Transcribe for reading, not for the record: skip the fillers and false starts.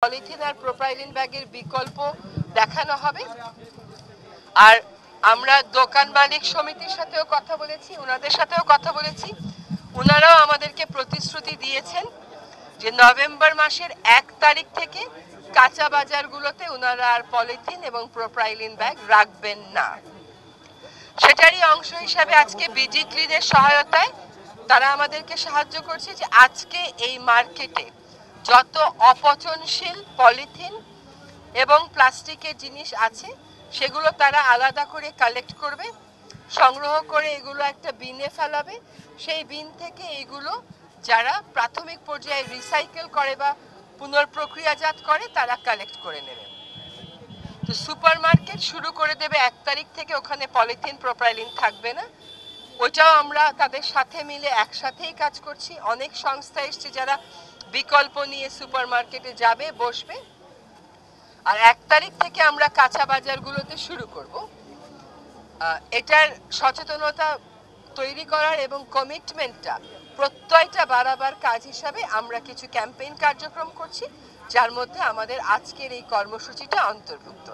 Polythene আর propylene ব্যাগের বিকল্প দেখানো হবে। আর আমরা দোকান মালিক সমিতির সাথেও কথা বলেছি, ওনাদের সাথেও কথা বলেছি। ওনারাও আমাদেরকে প্রতিশ্রুতি দিয়েছেন যে নভেম্বর মাসের 1 তারিখ থেকে কাঁচা বাজারগুলোতে ওনারা আর পলিথিন এবং প্রোপাইলিন ব্যাগ রাখবেন না। সেটারই অংশ হিসাবে আজকে বিজি ক্লিনের সহায়তায় তারা আমাদেরকে সাহায্য করছে যে আজকে এই মার্কেটে যত অপচনশীল পলিথিন এবং প্লাস্টিকের জিনিস আছে সেগুলো তারা আলাদা করে কালেক্ট করবে, সংগ্রহ করে এগুলো একটা বিনে ফেলাবে। সেই বিন থেকে এগুলো যারা প্রাথমিক পর্যায়ে রিসাইকেল করে বা পুনর্প্রক্রিয়াজাত করে তারা কালেক্ট করে নেবে। তো সুপারমার্কেট শুরু করে দেবে 1 তারিখ থেকে, ওখানে পলিথিন প্রোপাইলিন থাকবে না। ওইটাও আমরা তাদের সাথে মিলে একসাথেই কাজ করছি। অনেক সংস্থা এসছে যারা বিকল্প নিয়ে সুপারমার্কেটে যাবে, বসবে। আর 1 তারিখ থেকে আমরা কাঁচা বাজারগুলোতে শুরু করব। এটার সচেতনতা তৈরি করার এবং কমিটমেন্টটা প্রত্যয়টা বাড়াবার কাজ হিসাবে আমরা কিছু ক্যাম্পেইন কার্যক্রম করছি, যার মধ্যে আমাদের আজকের এই কর্মসূচিটা অন্তর্ভুক্ত।